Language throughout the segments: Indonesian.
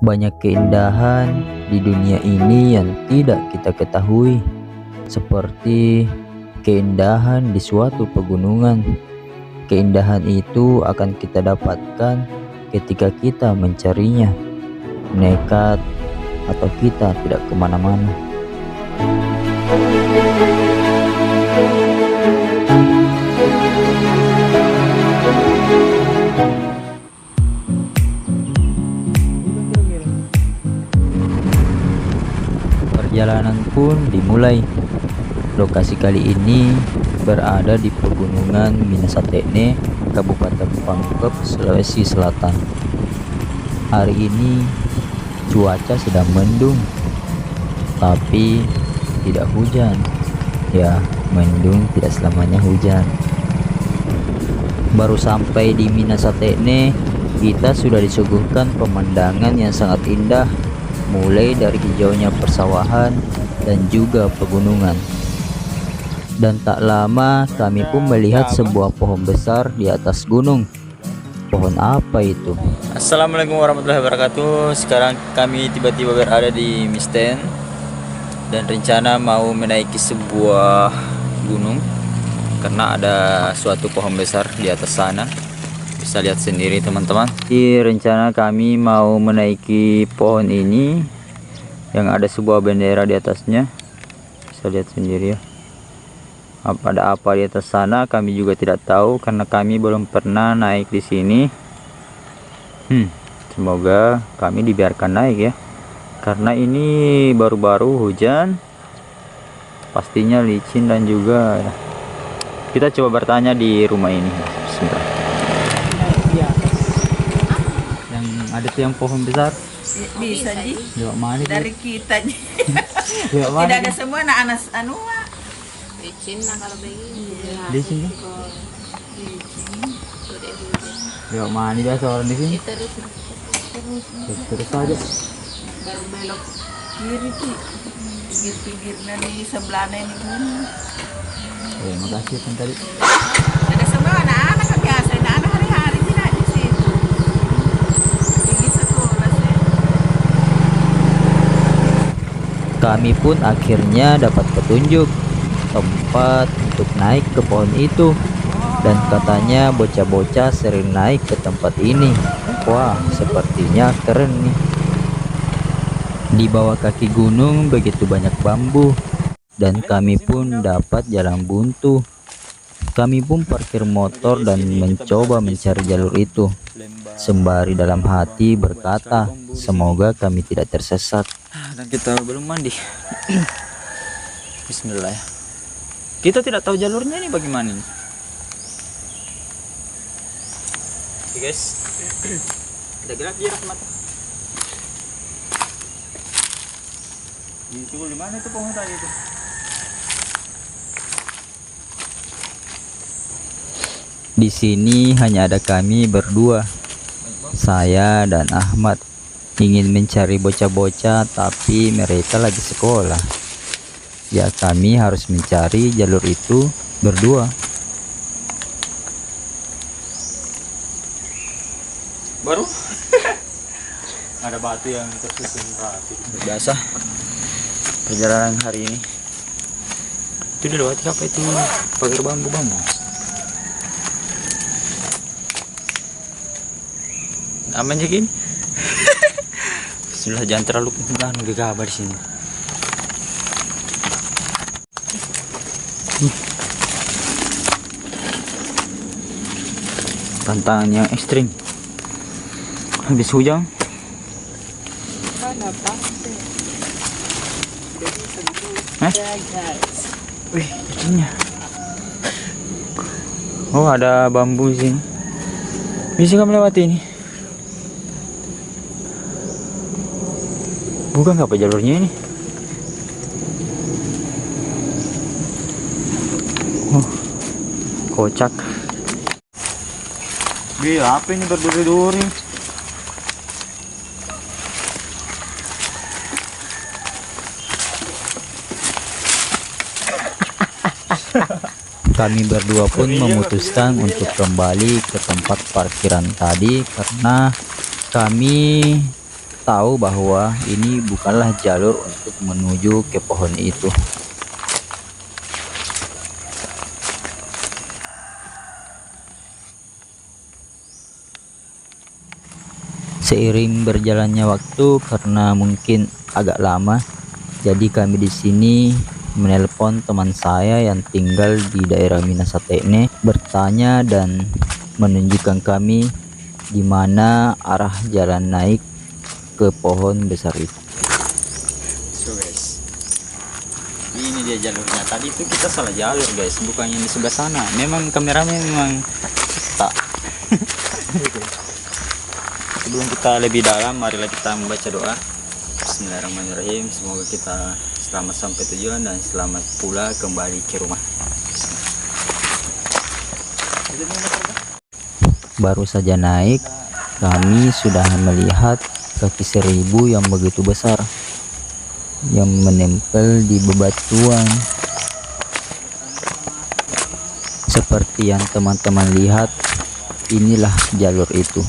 Banyak keindahan di dunia ini yang tidak kita ketahui, seperti keindahan di suatu pegunungan. Keindahan itu akan kita dapatkan ketika kita mencarinya, nekat atau kita tidak kemana-mana. Perjalanan pun dimulai. Lokasi kali ini berada di pegunungan Minasatekne, Kabupaten Pangkep, Sulawesi Selatan. Hari ini cuaca sedang mendung, tapi tidak hujan. Ya, mendung tidak selamanya hujan. Baru sampai di Minasatekne, kita sudah disuguhkan pemandangan yang sangat indah, mulai dari hijaunya persawahan dan juga pegunungan. Dan tak lama kami pun melihat sebuah pohon besar di atas gunung. Pohon apa itu? Assalamualaikum warahmatullahi wabarakatuh. Sekarang kami tiba-tiba berada di Misten dan rencana mau menaiki sebuah gunung karena ada suatu pohon besar di atas sana. Bisa lihat sendiri teman-teman. Di rencana kami mau menaiki pohon ini yang ada sebuah bendera di atasnya. Bisa lihat sendiri ya. Ada apa di atas sana kami juga tidak tahu karena kami belum pernah naik di sini. Semoga kami dibiarkan naik ya, karena ini baru-baru hujan, pastinya licin dan juga ya. Kita coba bertanya di rumah ini sebentar. Yang ada tuh yang pohon besar Bisa ji lewat mana dari kita ji. lewat mana Tidak ada semua anak-anak anu Licin lah kalau begini. di sini lewat mana biasa orang di sini terus aja baru belok kiri tuh pinggir-pinggirnya di sebelahnya ini gunung. makasih kan tadi. Ada semua anak-anak kan biasa anak hari-hari tidak di situ. Pergi sekolah sih. Kami pun akhirnya dapat petunjuk tempat untuk naik ke pohon itu, dan katanya bocah-bocah sering naik ke tempat ini. Wah, sepertinya keren nih. Di bawah kaki gunung begitu banyak bambu, dan kami pun dapat jalan buntu. Kami pun parkir motor dan mencoba mencari jalur itu, sembari dalam hati berkata, semoga kami tidak tersesat. Dan kita belum mandi. Bismillah ya. Kita tidak tahu jalurnya ini bagaimana nih. Oke guys. Ada gerak jarak mata. Itu di mana itu pohon tadi itu? Di sini hanya ada kami berdua, saya dan Ahmad, ingin mencari bocah-bocah tapi mereka lagi sekolah. Ya, kami harus mencari jalur itu berdua. Baru ada batu yang tersusun rapi. Biasa perjalanan hari ini. Itu dilewati apa itu? Pagar bambu-bambu. Aman aja gini. Sudah jangan terlalu gegabah di sini. Tantangan yang ekstrim. Habis hujan. Wih, licin. Oh, ada bambu di sini. Bisa kamu lewati ini? Bukan apa jalurnya ini? Oh, kocak. Gila, apa ini berduri-duri? Kami berdua pun memutuskan untuk kembali ke tempat parkiran tadi karena kami tahu bahwa ini bukanlah jalur untuk menuju ke pohon itu. Seiring berjalannya waktu, karena mungkin agak lama, jadi kami di sini menelpon teman saya yang tinggal di daerah Minasatekne, bertanya dan menunjukkan kami di mana arah jalan naik ke pohon besar itu. So guys, ini dia jalurnya. Tadi itu kita salah jalur guys, bukannya di sebelah sana. Memang kameranya memang tak. Sebelum kita lebih dalam, marilah kita membaca doa. Bismillahirrahmanirrahim. Semoga kita selamat sampai tujuan dan selamat pula kembali ke rumah. Baru saja naik, kami sudah melihat kaki seribu yang begitu besar yang menempel di bebatuan. Seperti yang teman-teman lihat, inilah jalur itu.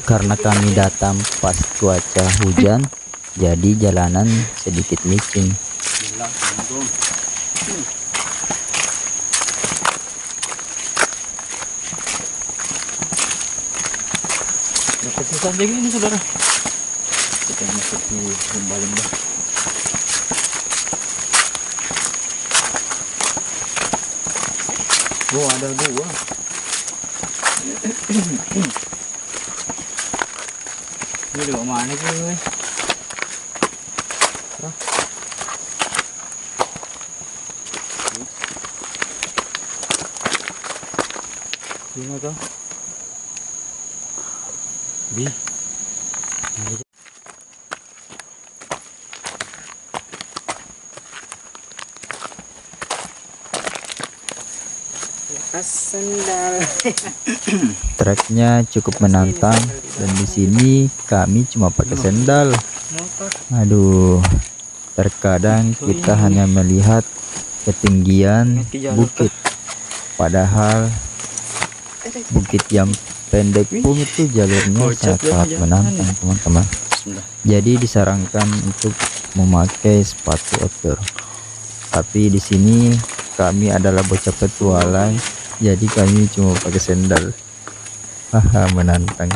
Karena kami datang pas cuaca hujan, jadi jalanan sedikit licin. Dapat susah jadi ini saudara. Kita masuk di lembah-lembah. Oh, ada dua. Ini di mana sih ini? Ini tuh. Bi. Sendal. Treknya cukup menantang dan di sini kami cuma pakai sendal. Aduh, terkadang kita hanya melihat ketinggian bukit, padahal bukit yang pendek pun itu jalurnya sangat menantang teman-teman. Jadi disarankan untuk memakai sepatu outdoor. Tapi di sini kami adalah bocah petualang, jadi kami cuma pakai sendal. Haha, menantang.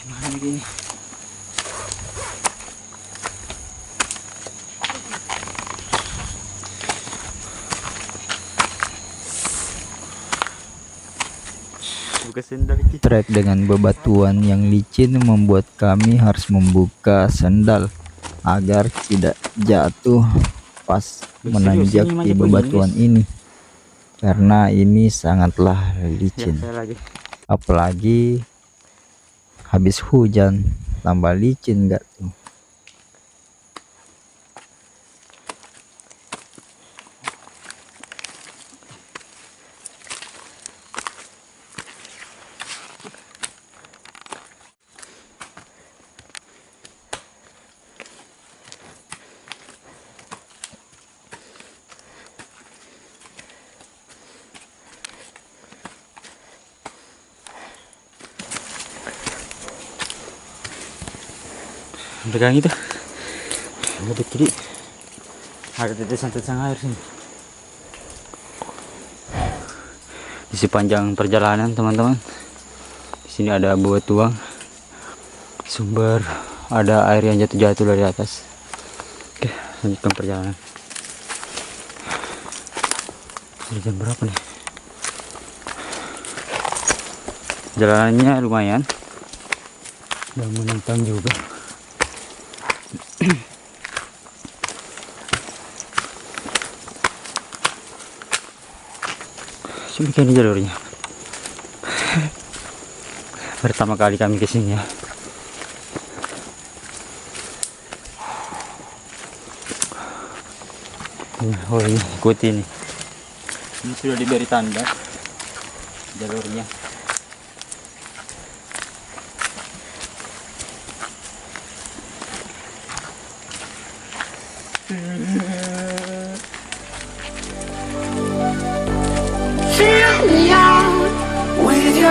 Mana begini? Buka sendal iki. Trek dengan bebatuan yang licin membuat kami harus membuka sendal agar tidak jatuh pas menanjak di bebatuan ini, karena ini sangatlah licin. Apalagi habis hujan, tambah licin enggak tuh. Pegang itu. Ada kiri. Ada tetesan-tetesan air sini. Di sepanjang perjalanan teman-teman, di sini ada bebatuan, sumber, ada air yang jatuh-jatuh dari atas. Oke, lanjutkan perjalanan. Sudah jam berapa nih? Jalanannya lumayan dan menantang juga. Demikian jalurnya. Pertama kali kami kesini ya. Oh ini ikuti nih. Ini sudah diberi tanda jalurnya.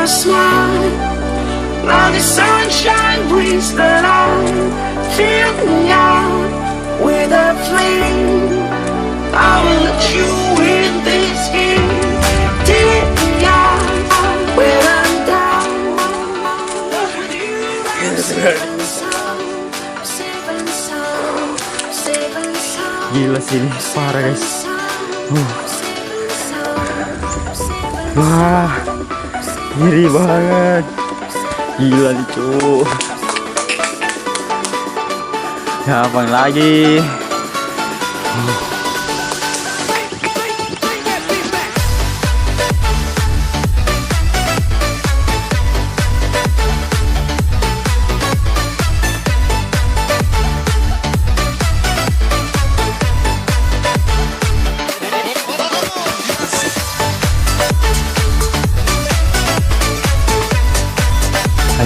smile. Now the sunshine brings the light. Fill me out with a flame. I will let you in this game. Take me out when I'm down. With you, safe and sound, safe and sound, safe and sound. Gila sih ini, parah guys. Wah, Wah, ngeri banget. Gila nih cu. Gampang lagi.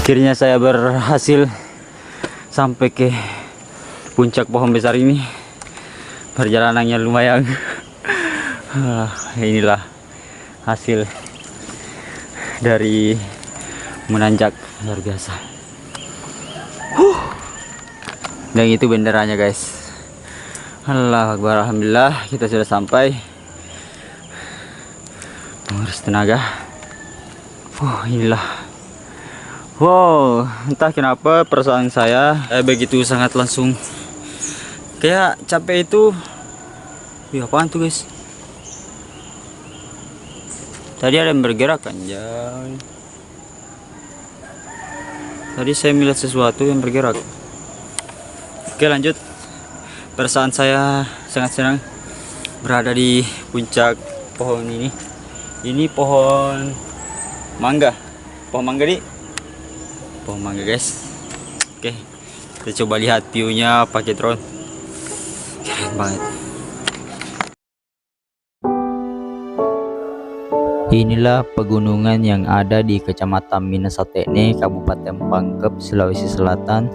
Akhirnya saya berhasil sampai ke puncak pohon besar ini. Perjalanannya lumayan. Inilah hasil dari menanjak, luar biasa. Dan itu benderanya guys. Allah Akbar, alhamdulillah kita sudah sampai. Menguras tenaga. Inilah. Wow, entah kenapa perasaan saya begitu sangat langsung kayak capek itu. Wih, apaan tuh guys? Tadi ada yang bergerak kan? Tadi saya melihat sesuatu yang bergerak. Oke, lanjut. Perasaan saya sangat senang berada di puncak pohon ini. Ini pohon mangga. Pohon mangga nih. Pohon mangga guys. Oke, kita coba lihat view-nya pakai drone. Keren banget. Inilah pegunungan yang ada di Kecamatan Minasatene, Kabupaten Pangkep, Sulawesi Selatan,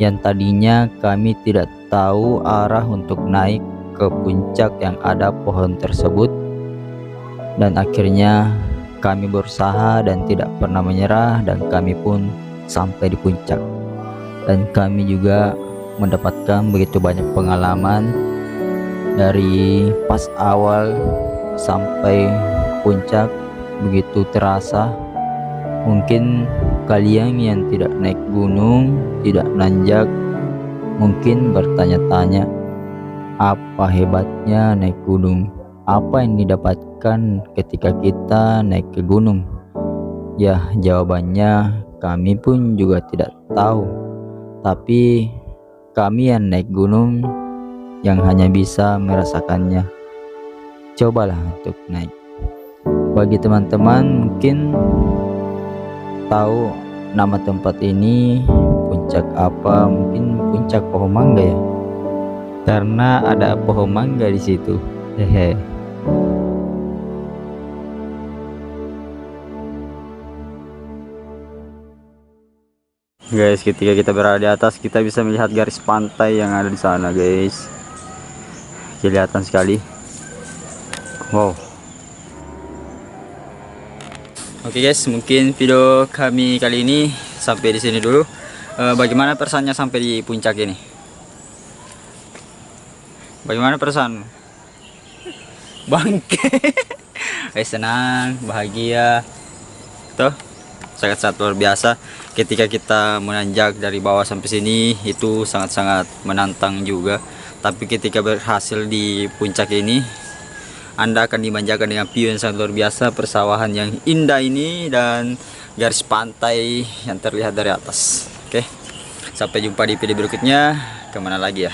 yang tadinya kami tidak tahu arah untuk naik ke puncak yang ada pohon tersebut. Dan akhirnya kami berusaha dan tidak pernah menyerah, dan kami pun sampai di puncak. Dan kami juga mendapatkan begitu banyak pengalaman dari pas awal sampai puncak, begitu terasa. Mungkin kalian yang tidak naik gunung, tidak nanjak, mungkin bertanya-tanya, apa hebatnya naik gunung? Apa yang didapatkan ketika kita naik ke gunung? Ya, jawabannya kami pun juga tidak tahu. Tapi kami yang naik gunung yang hanya bisa merasakannya. Cobalah untuk naik. Bagi teman-teman mungkin tahu nama tempat ini puncak apa, mungkin puncak pohon mangga ya, karena ada pohon mangga di situ. Hehe. Guys, ketika kita berada di atas, kita bisa melihat garis pantai yang ada di sana guys. Kelihatan sekali. Wow. Oke guys, mungkin video kami kali ini sampai di sini dulu. Bagaimana perasaannya sampai di puncak ini? Bagaimana perasaan? Bangke. Senang, bahagia. Tuh, sangat-sangat luar biasa. Ketika kita menanjak dari bawah sampai sini, itu sangat-sangat menantang juga. Tapi ketika berhasil di puncak ini, Anda akan dimanjakan dengan view yang sangat luar biasa, persawahan yang indah ini, dan garis pantai yang terlihat dari atas. Oke, sampai jumpa di video berikutnya. Kemana lagi ya?